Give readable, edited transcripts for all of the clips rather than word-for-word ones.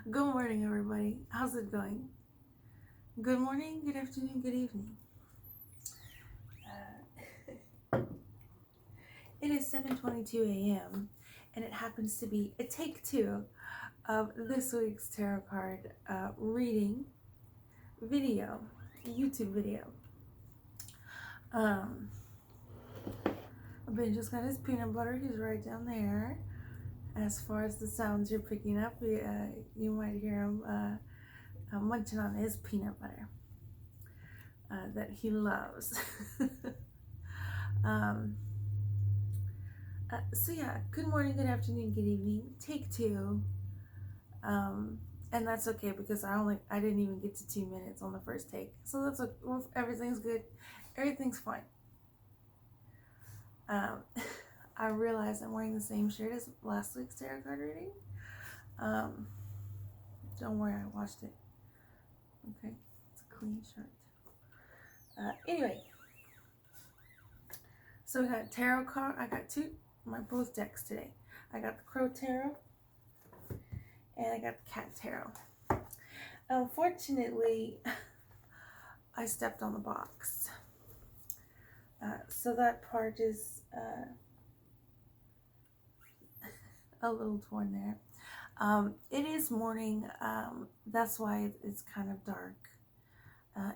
Good morning, everybody. How's it going? Good morning, good afternoon, good evening. It is 7:22 a.m. and it happens to be a take two of this week's tarot card reading video, YouTube video. Um, Ben just got his peanut butter. He's right down there. As far as the sounds you're picking up, you might hear him munching on his peanut butter that he loves. um, so yeah, good morning, good afternoon, good evening. Take two. And that's okay because I didn't even get to 2 minutes on the first take. So that's okay. Everything's good. Everything's fine. Um, I realized I'm wearing the same shirt as last week's tarot card reading. Um, don't worry, I washed it. Okay, it's a clean shirt. Anyway, so we got tarot card. I got both decks today. I got the Crow Tarot and I got the Cat Tarot. Unfortunately, I stepped on the box. So that part is a little torn there. It is morning. That's why it's kind of dark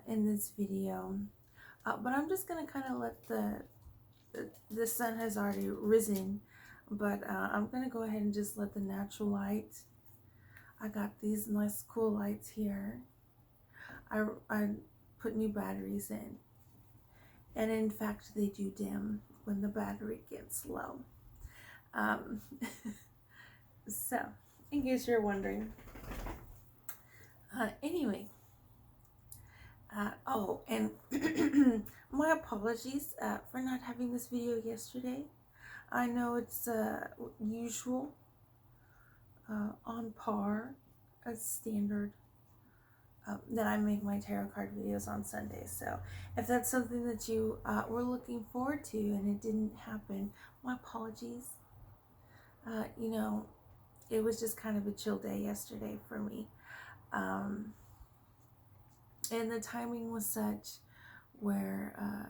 in this video. But I'm just going to kind of let the sun has already risen. But I'm going to go ahead and just let the natural light. I got these nice cool lights here. I put new batteries in. And in fact, they do dim when the battery gets low. So, in case you're wondering. Anyway. And my apologies for not having this video yesterday. I know it's usual, on par, as standard. That I make my tarot card videos on Sundays. So if that's something that you were looking forward to and it didn't happen, my apologies. It was just kind of a chill day yesterday for me. And the timing was such where,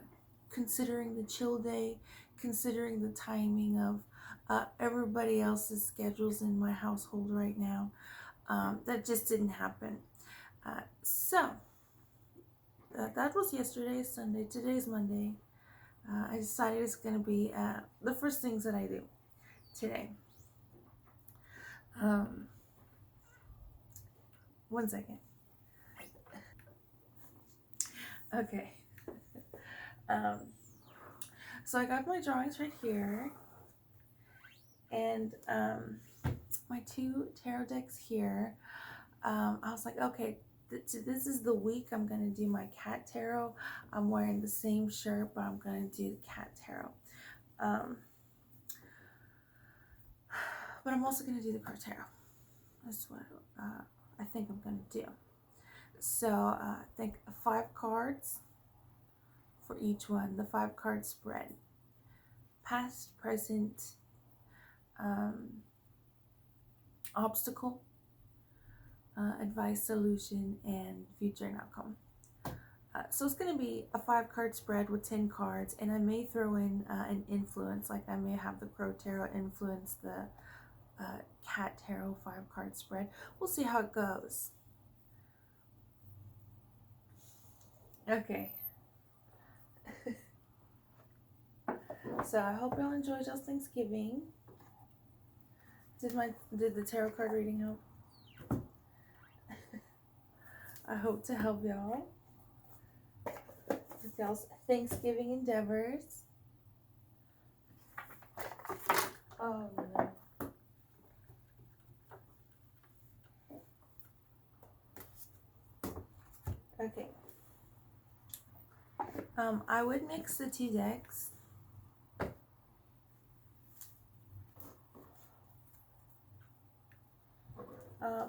considering the chill day, considering the timing of everybody else's schedules in my household right now, that just didn't happen. So that was yesterday, Sunday. Today's Monday. I decided it's going to be the first things that I do today. One second. Okay. So I got my drawings right here. And my two tarot decks here. I was like, okay, this is the week I'm going to do my Cat Tarot. I'm wearing the same shirt, but I'm going to do the Cat Tarot. But I'm also going to do the Crow Tarot. That's what I think I'm going to do. So I think 5 cards for each one. The 5 card spread. Past, present, obstacle, advice, solution, and future and outcome. So it's going to be a 5 card spread with 10 cards, and I may throw in an influence, like I may have the Crow Tarot influence the Cat Tarot 5 card spread. We'll see how it goes. Okay. So I hope y'all enjoyed y'all's Thanksgiving. Did the tarot card reading help? I hope to help y'all with y'all's Thanksgiving endeavors. Oh no. Okay. I would mix the 2 decks.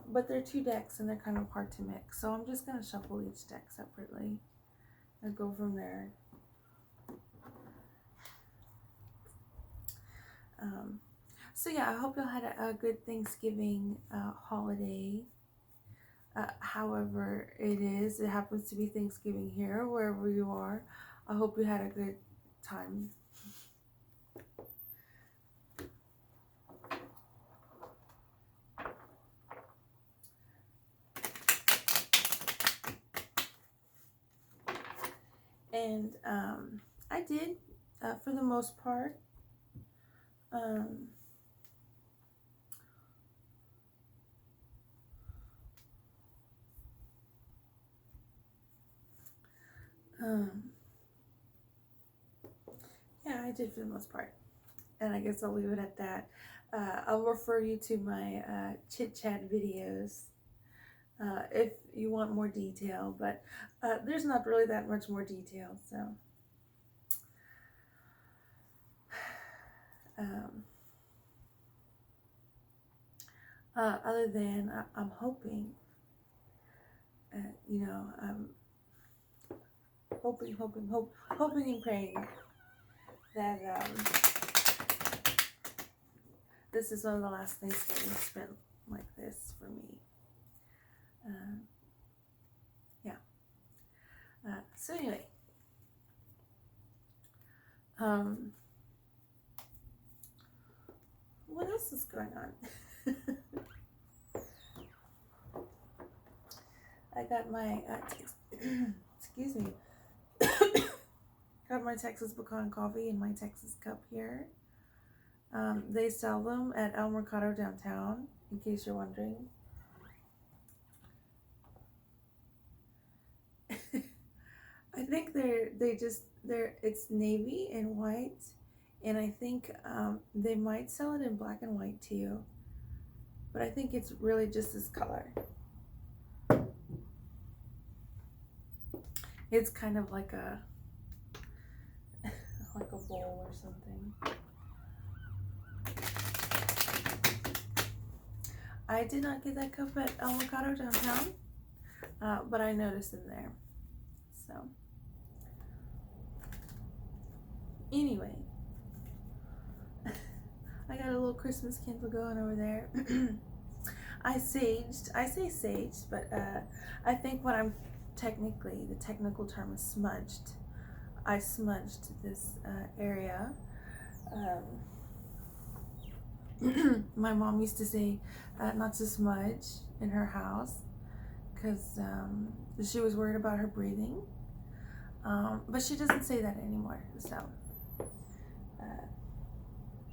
But they're 2 decks and they're kind of hard to mix. So I'm just going to shuffle each deck separately and go from there. So yeah, I hope y'all had a good Thanksgiving holiday. However it happens to be Thanksgiving here, wherever you are. I hope you had a good time. And I did, for the most part. Um, um, yeah, I did for the most part. And I guess I'll leave it at that. I'll refer you to my chit chat videos if you want more detail, but there's not really that much more detail. So, um, other than I'm hoping, I'm hoping and praying that this is one of the last Thanksgivings spent like this for me. Yeah. So anyway, what else is going on? I got my excuse me. Got my Texas pecan coffee in my Texas cup here. They sell them at El Mercado downtown, in case you're wondering. I think it's navy and white, and I think they might sell it in black and white too, but I think it's really just this color. It's kind of like a bowl or something. I did not get that cup at El Mercado downtown, but I noticed in there. So, anyway, I got a little Christmas candle going over there. I say saged, but I think what I'm the technical term is smudged. I smudged this area. My mom used to say not to smudge in her house because she was worried about her breathing. But she doesn't say that anymore. So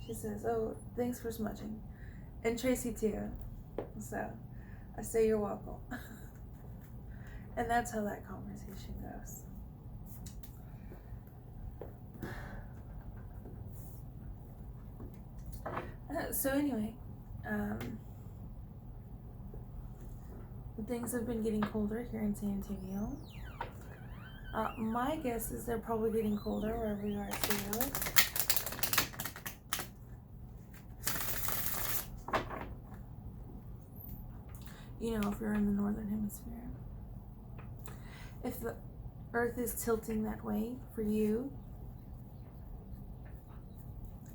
she says, "Oh, thanks for smudging," and Tracy too. So I say you're welcome. And that's how that conversation goes. So anyway, things have been getting colder here in San Antonio. My guess is they're probably getting colder wherever you are too. You know, if you're in the northern hemisphere. If the earth is tilting that way for you.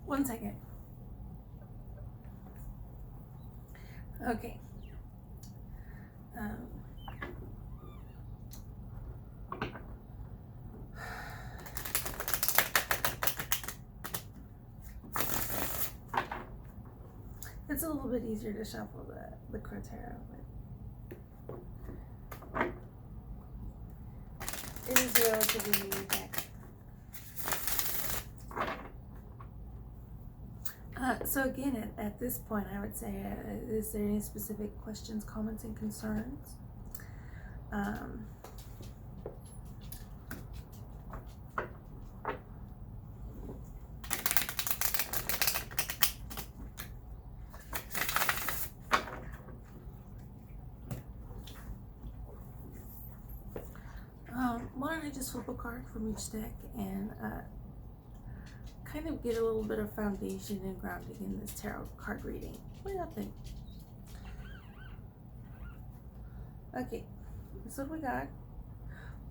One second. Okay. It's a little bit easier to shuffle the Cortera, but it is relatively new deck. So again, at this point, I would say, is there any specific questions, comments, and concerns? Why don't I just flip a card from each deck and kind of get a little bit of foundation and grounding in this tarot card reading. What do y'all think? Okay, that's what we got.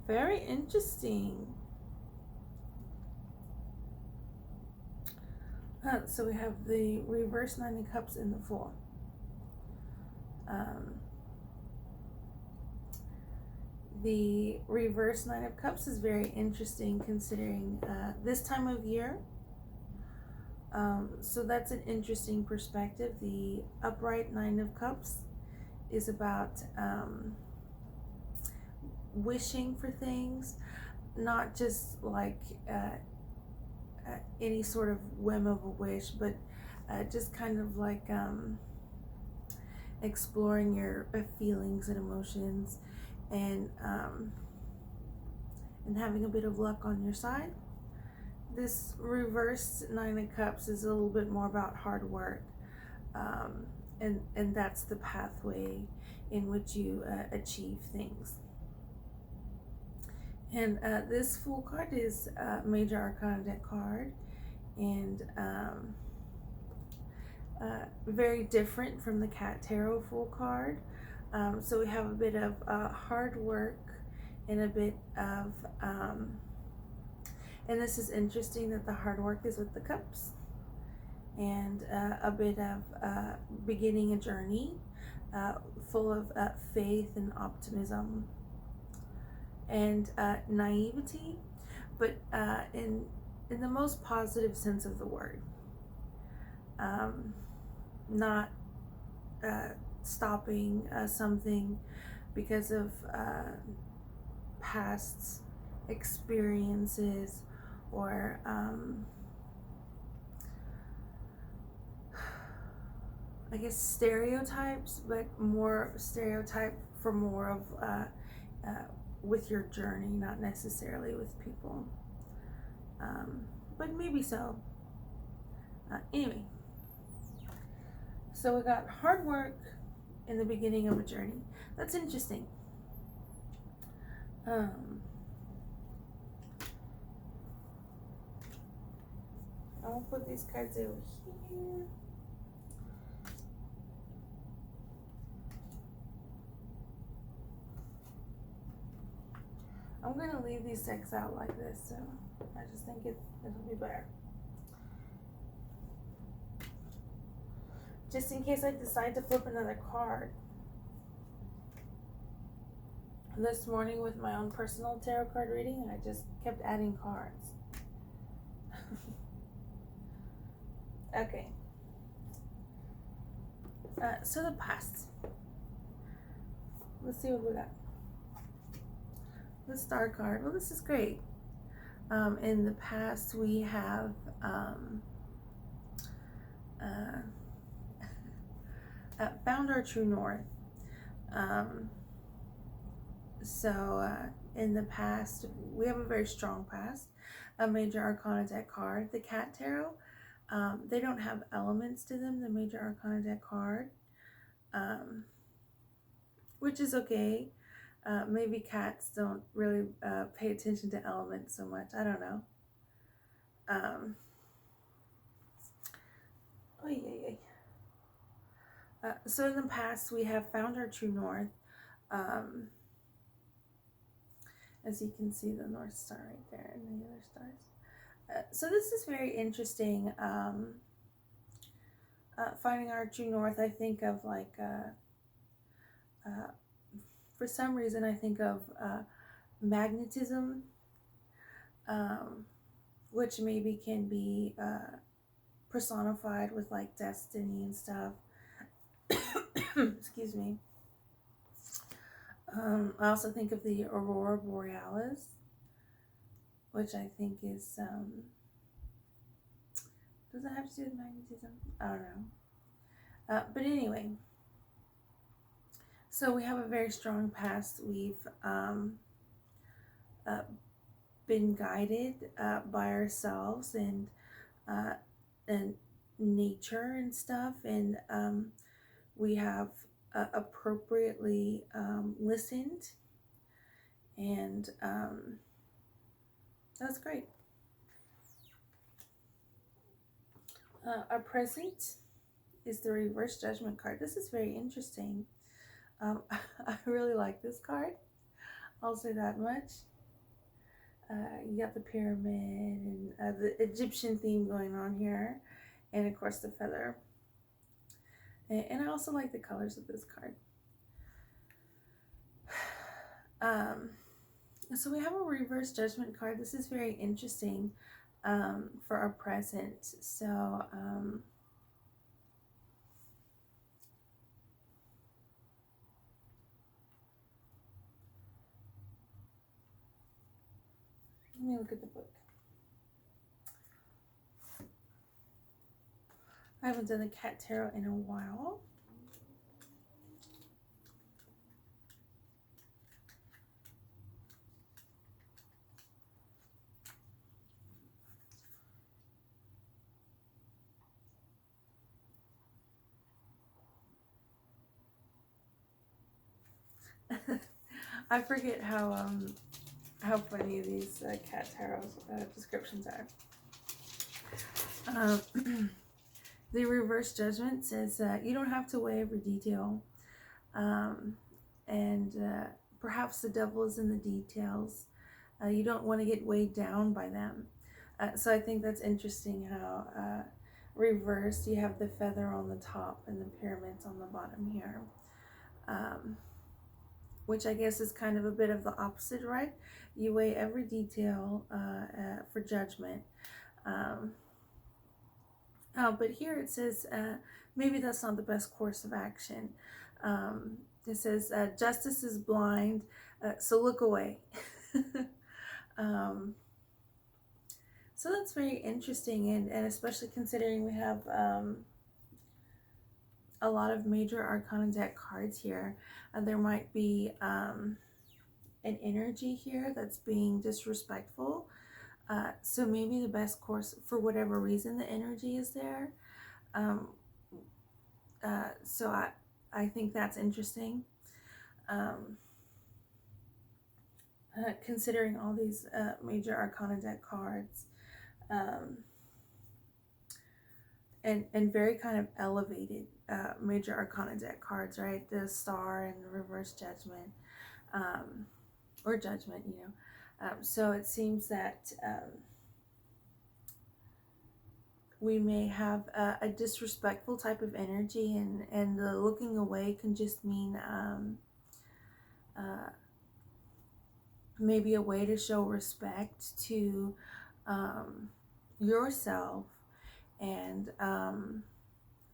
Very interesting. So we have the reverse Nine of Cups in the full. The reverse Nine of Cups is very interesting considering this time of year. So that's an interesting perspective. The upright Nine of Cups is about wishing for things, not just like any sort of whim of a wish, but just kind of like exploring your feelings and emotions, and having a bit of luck on your side. This reversed Nine of Cups is a little bit more about hard work, and that's the pathway in which you achieve things. And this Fool card is Major Arcana deck card, and very different from the Cat Tarot Fool card. So we have a bit of hard work and a bit of and this is interesting that the hard work is with the cups, and a bit of beginning a journey full of faith and optimism and naivety, but in the most positive sense of the word. Not stopping something because of past experiences, or I guess stereotypes, but more stereotype for more of with your journey, not necessarily with people, but maybe so. Anyway, so we got hard work in the beginning of a journey. That's interesting. I'll put these cards over here. I'm going to leave these decks out like this, so I just think it'll be better. Just in case I decide to flip another card. This morning with my own personal tarot card reading, I just kept adding cards. Okay. So the past. Let's see what we got. The Star card. Well, this is great. In the past, we have found our true north. In the past, we have a very strong past. A Major Arcana deck card. The Cat Tarot. They don't have elements to them, the Major Arcana deck card, which is okay. Maybe cats don't really pay attention to elements so much. I don't know. So in the past, we have found our true north. As you can see, the North Star right there and the other stars. So this is very interesting. Finding our true north, I think of like, for some reason, I think of magnetism, which maybe can be personified with like destiny and stuff. Excuse me. I also think of the Aurora Borealis, which I think is, does it have to do with magnetism? I don't know. But anyway, so we have a very strong past. We've been guided by ourselves and nature and stuff, and we have appropriately listened, and that's great. Our present is the Reverse Judgment card. This is very interesting. I really like this card. I'll say that much. You got the pyramid and the Egyptian theme going on here, and of course the feather. And I also like the colors of this card. Um, so we have a reverse judgment card. This is very interesting for our present. So let me look at the book. I haven't done the cat tarot in a while. I forget how funny these cat tarot descriptions are. The reverse judgment says you don't have to weigh every detail, and perhaps the devil is in the details. You don't want to get weighed down by them. So I think that's interesting how reversed you have the feather on the top and the pyramids on the bottom here. Which I guess is kind of a bit of the opposite, right? You weigh every detail for judgment. But here it says maybe that's not the best course of action. It says justice is blind, so look away. So that's very interesting, and especially considering we have a lot of major arcana deck cards here. There might be an energy here that's being disrespectful. So maybe the best course, for whatever reason the energy is there. So I think that's interesting. Considering all these major arcana deck cards. And very kind of elevated major arcana deck cards, right? The Star and the Reverse Judgment, or Judgment, you know. So it seems that we may have a disrespectful type of energy, and the looking away can just mean maybe a way to show respect to yourself, and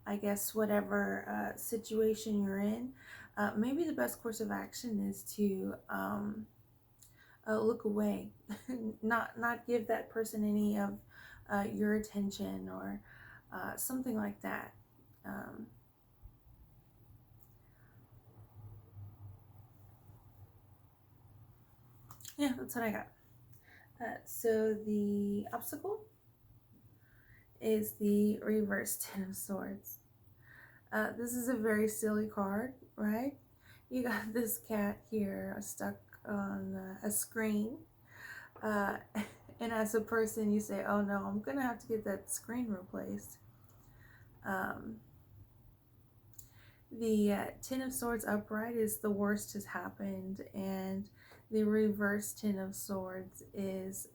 I guess whatever situation you're in, maybe the best course of action is to look away, not give that person any of your attention, or something like that. Yeah, that's what I got. So the obstacle is the reverse Ten of Swords. This is a very silly card, right? You got this cat here stuck on a screen, and as a person you say, oh no, I'm gonna have to get that screen replaced. The Ten of Swords upright is the worst has happened, and the reverse Ten of Swords is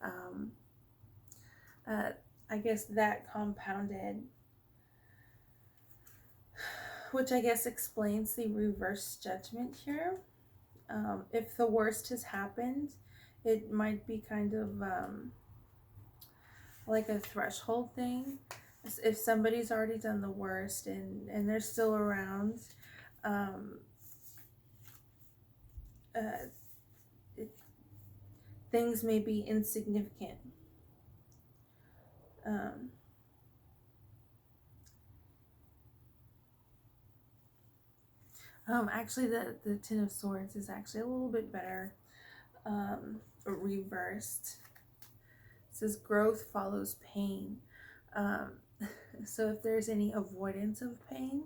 I guess that compounded, which I guess explains the reverse judgment here. If the worst has happened, it might be kind of like a threshold thing. If somebody's already done the worst and they're still around, things may be insignificant. Actually, the Ten of Swords is actually a little bit better reversed. It says growth follows pain. So if there's any avoidance of pain,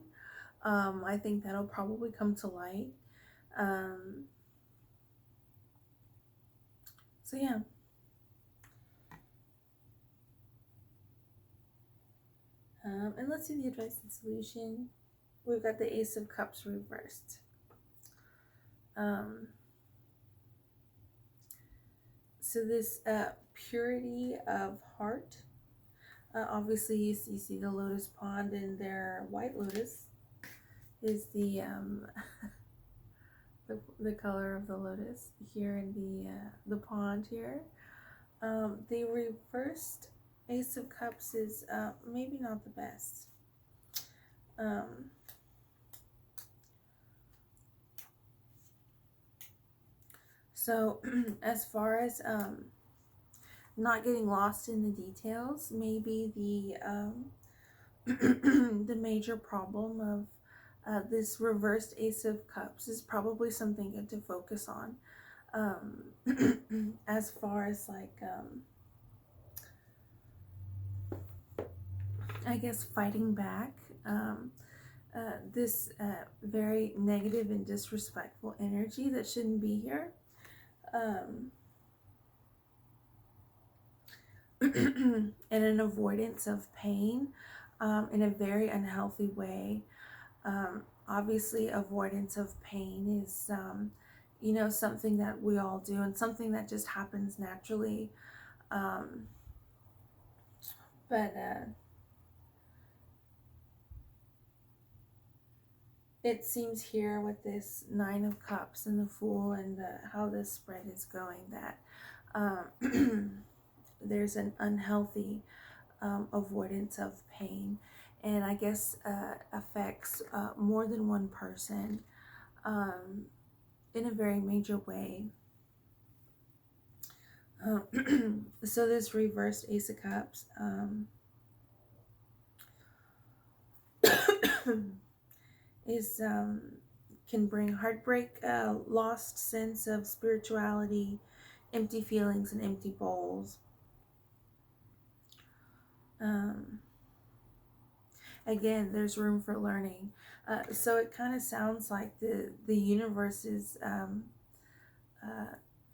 I think that'll probably come to light. So yeah. And let's see the advice and solution. We've got the Ace of Cups reversed. So this purity of heart, obviously you see the lotus pond, and their white lotus is the the color of the lotus here in the pond here. The reversed Ace of Cups is maybe not the best. So as far as not getting lost in the details, maybe the major problem of this reversed Ace of Cups is probably something good to focus on. As far as like I guess fighting back this very negative and disrespectful energy that shouldn't be here. And an avoidance of pain in a very unhealthy way. Obviously, avoidance of pain is, you know, something that we all do and something that just happens naturally. But it seems here with this Nine of Cups and the Fool and how this spread is going that there's an unhealthy avoidance of pain, and I guess affects more than one person in a very major way. So this reversed Ace of Cups is can bring heartbreak, lost sense of spirituality, empty feelings, and empty bowls. Again, there's room for learning. So it kind of sounds like the universe is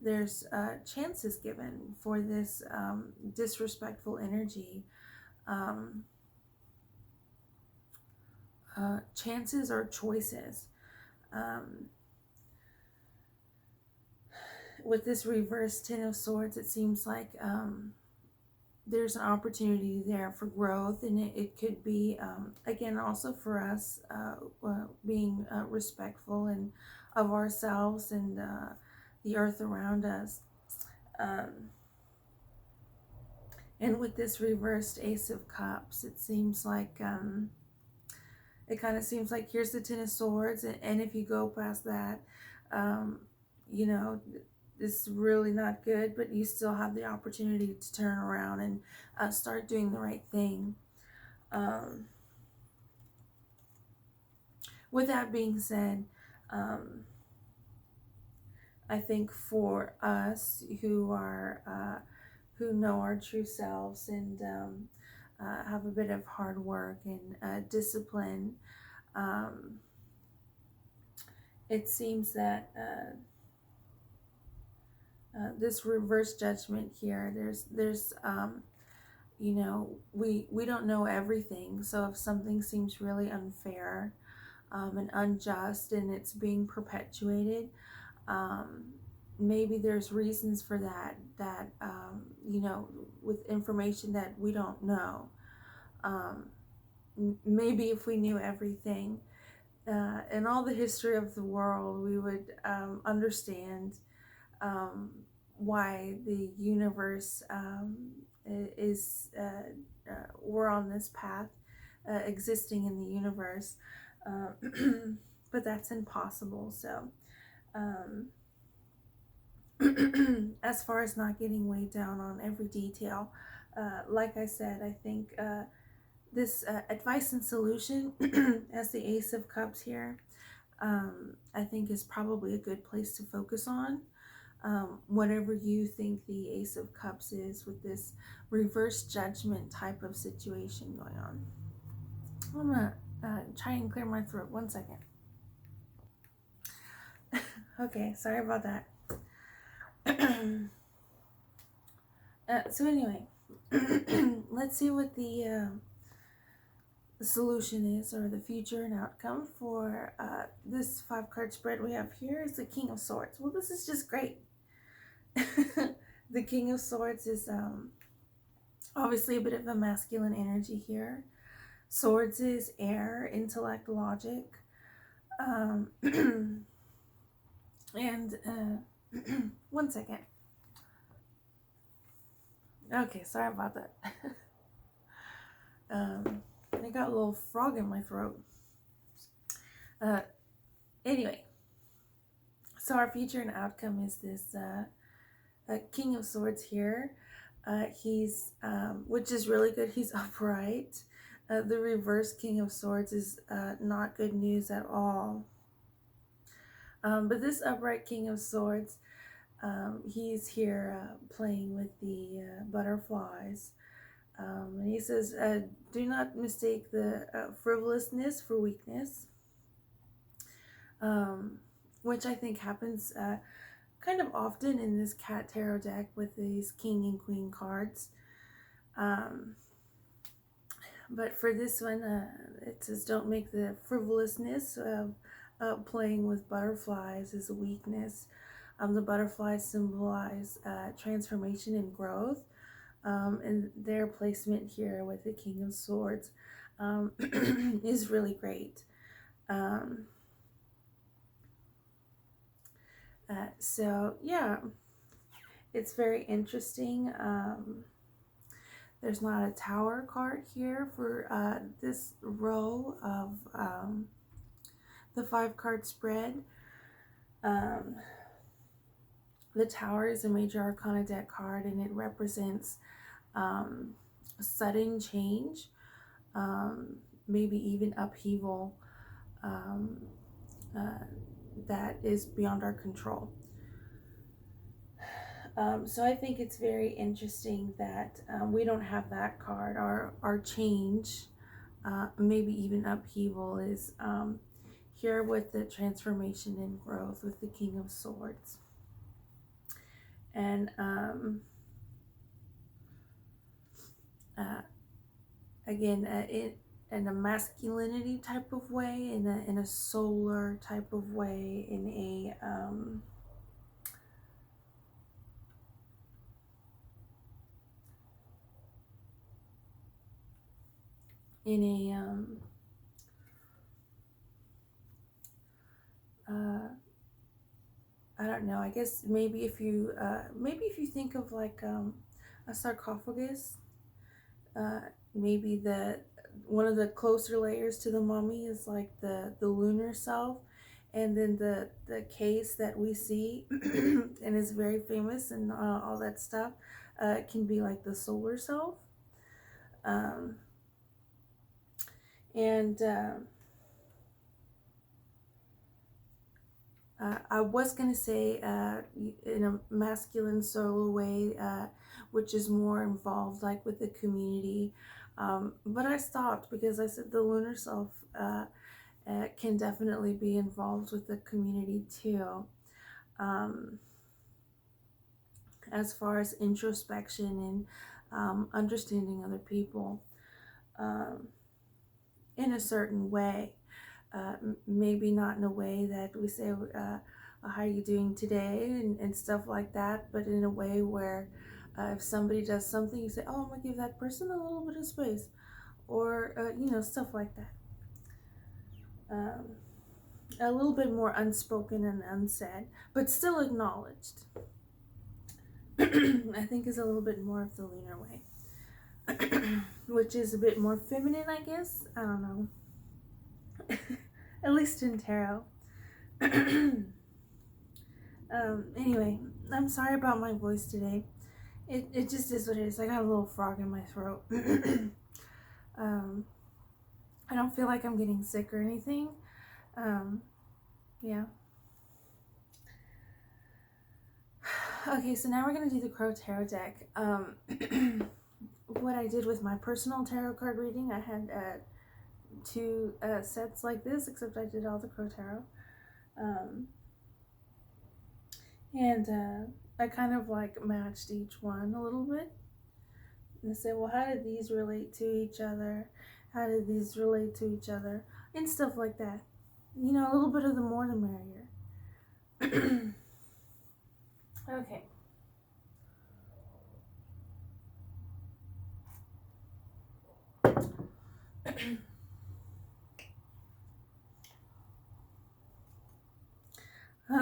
there's chances given for this disrespectful energy. Chances or choices. With this reverse Ten of Swords, it seems like there's an opportunity there for growth, and it could be, again, also for us being respectful and of ourselves and the earth around us. And with this reversed Ace of Cups, it seems like it kind of seems like here's the Ten of Swords, and if you go past that, you know, it's really not good, but you still have the opportunity to turn around and start doing the right thing. With that being said, I think for us who are who know our true selves and have a bit of hard work and discipline, it seems that this reverse judgment here, there's you know, we don't know everything, so if something seems really unfair and unjust and it's being perpetuated, maybe there's reasons for that you know, with information that we don't know. Maybe if we knew everything in all the history of the world, we would understand why the universe is we're on this path existing in the universe, but that's impossible. So as far as not getting weighed down on every detail, like I said, I think this advice and solution as the Ace of Cups here, I think is probably a good place to focus on. Whatever you think the Ace of Cups is with this reverse judgment type of situation going on. I'm gonna try and clear my throat. 1 second. Okay, sorry about that. So anyway, let's see what the solution is, or the future and outcome for this 5-card spread we have here is the King of Swords. Well, this is just great. The King of Swords is obviously a bit of a masculine energy here. Swords is air, intellect, logic. And one second. Okay, sorry about that. I got a little frog in my throat. Uh, anyway, so our feature and outcome is this King of Swords here. He's, which is really good, he's upright. The reverse King of Swords is not good news at all. But this upright King of Swords, he's here playing with the butterflies. And he says, do not mistake the frivolousness for weakness, which I think happens kind of often in this cat tarot deck with these king and queen cards. But for this one, it says don't make the frivolousness of playing with butterflies as a weakness. The butterflies symbolize transformation and growth. And their placement here with the King of Swords is really great. So yeah, it's very interesting. There's not a tower card here for this row of the 5-card spread. The Tower is a major arcana deck card, and it represents sudden change, maybe even upheaval that is beyond our control. So I think it's very interesting that we don't have that card. Our change, maybe even upheaval, is here with the transformation and growth with the King of Swords. And again, in a masculinity type of way, in a solar type of way, in a I don't know, I guess maybe if you think of like a sarcophagus, maybe one of the closer layers to the mummy is like the lunar self, and then the case that we see and is very famous and all that stuff can be like the solar self. I was going to say in a masculine solo way, which is more involved like with the community, but I stopped because I said the lunar self can definitely be involved with the community too, as far as introspection and understanding other people in a certain way. Maybe not in a way that we say, how are you doing today, and stuff like that, but in a way where if somebody does something, you say, oh, I'm going to give that person a little bit of space, or, stuff like that. A little bit more unspoken and unsaid, but still acknowledged. I think is a little bit more of the lunar way, which is a bit more feminine, I guess. I don't know. At least in tarot. Anyway, I'm sorry about my voice today. It just is what it is. I got a little frog in my throat. I don't feel like I'm getting sick or anything. Yeah. Okay, so now we're going to do the Crow Tarot deck. What I did with my personal tarot card reading, I had 2 sets like this, except I did all the Crow Tarot. And I kind of like matched each one a little bit. And I said, well, how did these relate to each other? How did these relate to each other? And stuff like that. You know, a little bit of the more the merrier. Okay.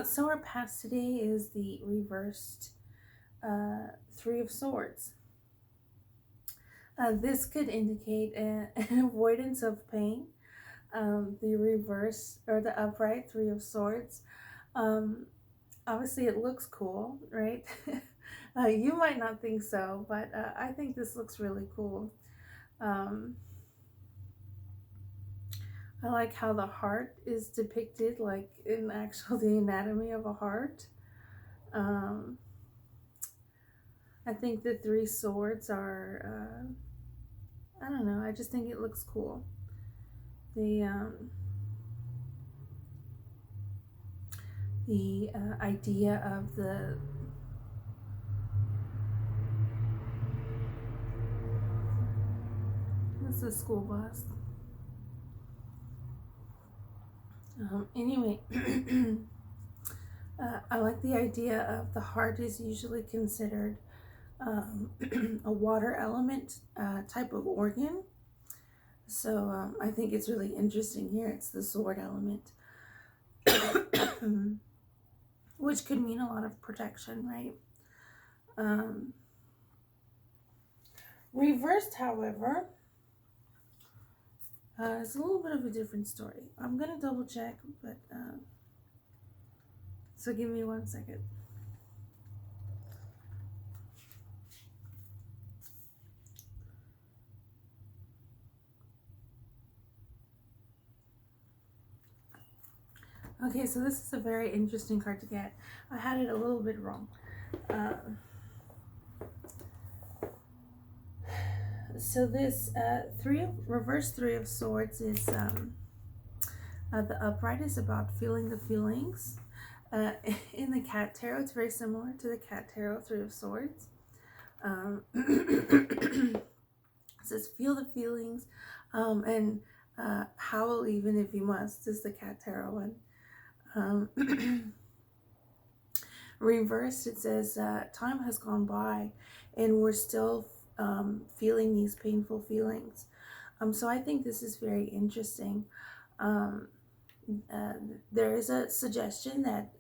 So our past today is the reversed Three of Swords. This could indicate an avoidance of pain. The reverse or the upright Three of Swords. Obviously, it looks cool, right? You might not think so, but I think this looks really cool. Um, I like how the heart is depicted, like in actual the anatomy of a heart. Um, I think the three swords are, I don't know, I just think it looks cool. The idea of this is a school bus. Anyway, I like the idea of the heart is usually considered a water element type of organ. So I think it's really interesting here. It's the sword element, which could mean a lot of protection, right? Reversed, however, is a little bit of a different story. I'm going to double check, but so give me 1 second. Okay, so this is a very interesting card to get. I had it a little bit wrong. So this reverse Three of Swords is the upright is about feeling the feelings. In the Cat Tarot, it's very similar to the Cat Tarot Three of Swords. It says feel the feelings and howl even if you must is the Cat Tarot one. Reversed, it says time has gone by and we're still feeling these painful feelings. So I think this is very interesting. There is a suggestion that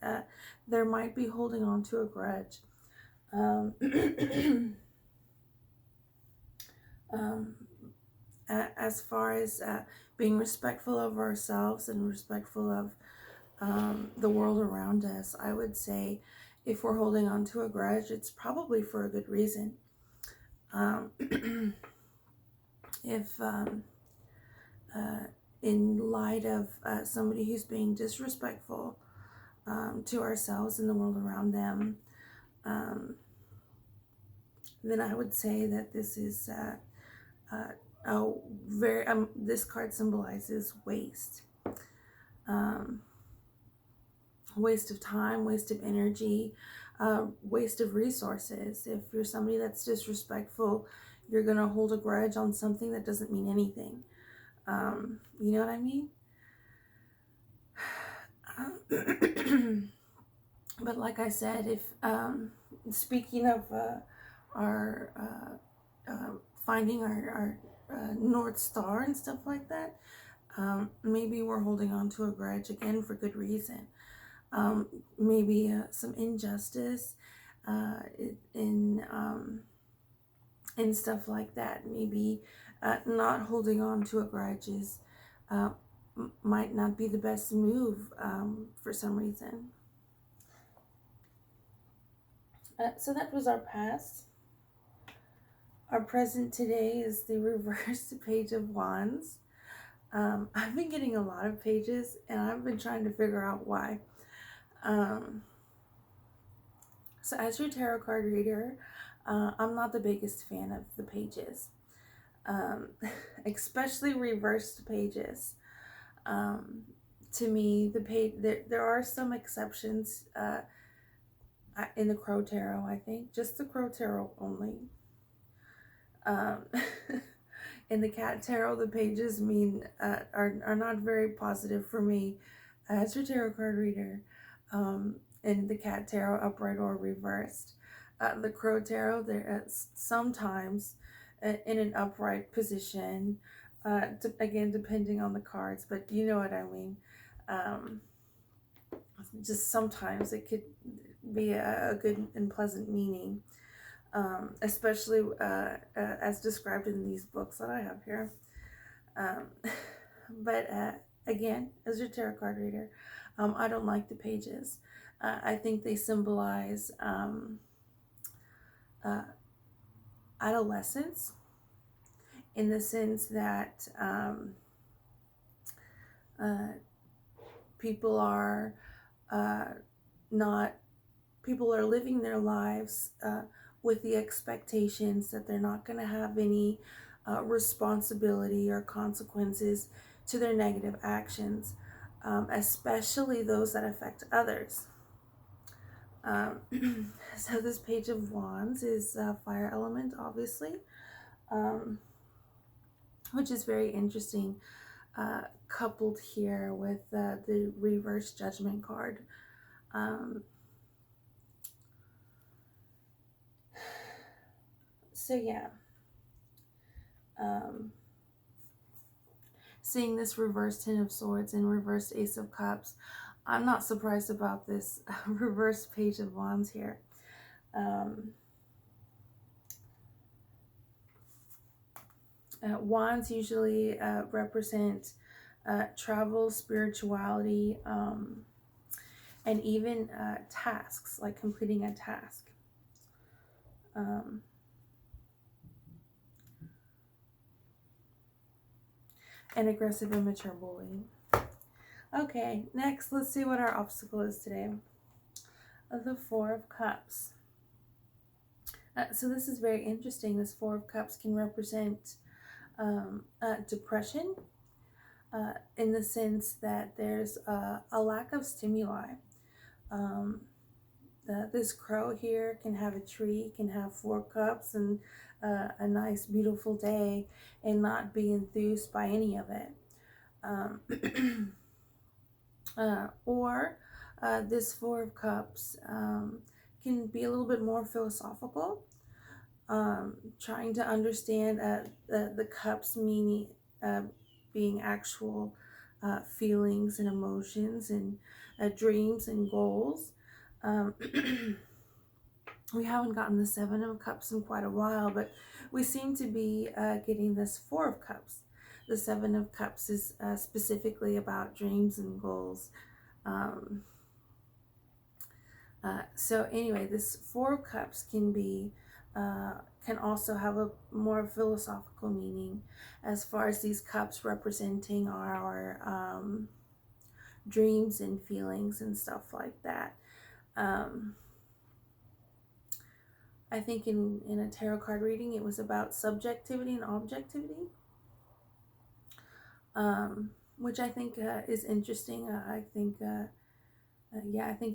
there might be holding on to a grudge. As far as being respectful of ourselves and respectful of the world around us, I would say if we're holding on to a grudge, it's probably for a good reason. If in light of somebody who's being disrespectful to ourselves and the world around them, then I would say that this is this card symbolizes waste. Waste of time, waste of energy, waste of resources. If you're somebody that's disrespectful, you're going to hold a grudge on something that doesn't mean anything. You know what I mean? But like I said, if speaking of our finding our North Star and stuff like that, maybe we're holding on to a grudge again for good reason. Maybe some injustice in stuff like that. Maybe not holding on to a grudge is might not be the best move for some reason. So that was our past. Our present today is the reverse Page of Wands. I've been getting a lot of pages and I've been trying to figure out why. So as your tarot card reader, I'm not the biggest fan of the pages, especially reversed pages. To me, the page there are some exceptions in the Crow Tarot. I think just the Crow Tarot only. In the Cat Tarot, the pages are not very positive for me as your tarot card reader. In the Cat Tarot, upright or reversed. The Crow Tarot, they're sometimes in an upright position. Again, depending on the cards, but you know what I mean. just sometimes it could be a good and pleasant meaning, especially as described in these books that I have here. Um, but again, as your tarot card reader, I don't like the pages. I think they symbolize uh, adolescence, in the sense that uh, people are uh, not, people are living their lives with the expectations that they're not going to have any responsibility or consequences to their negative actions, especially those that affect others. Um, so this Page of Wands is fire element, obviously, um, which is very interesting, coupled here with the reverse judgment card. So yeah, seeing this reverse Ten of Swords and reverse Ace of Cups, I'm not surprised about this reverse Page of Wands here. Wands usually represent travel, spirituality, and even tasks, like completing a task. And aggressive, immature bullying. Okay, next, let's see what our obstacle is today. The Four of Cups. So this is very interesting. This Four of Cups can represent depression, in the sense that there's a lack of stimuli. This crow here can have a tree, can have 4 cups and a nice beautiful day and not be enthused by any of it. Or this Four of Cups can be a little bit more philosophical, trying to understand the cups meaning, being actual feelings and emotions and dreams and goals. We haven't gotten the Seven of Cups in quite a while, but we seem to be getting this Four of Cups. The Seven of Cups is specifically about dreams and goals. So anyway, this Four of Cups can also have a more philosophical meaning, as far as these cups representing our dreams and feelings and stuff like that. I think in a tarot card reading, it was about subjectivity and objectivity, which I think is interesting. I think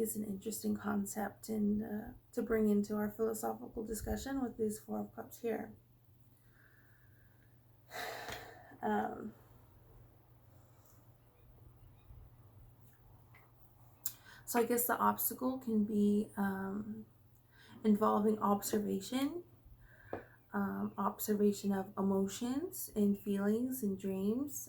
it's an interesting concept, and to bring into our philosophical discussion with these Four of Cups here. So I guess the obstacle can be involving observation, observation of emotions and feelings and dreams,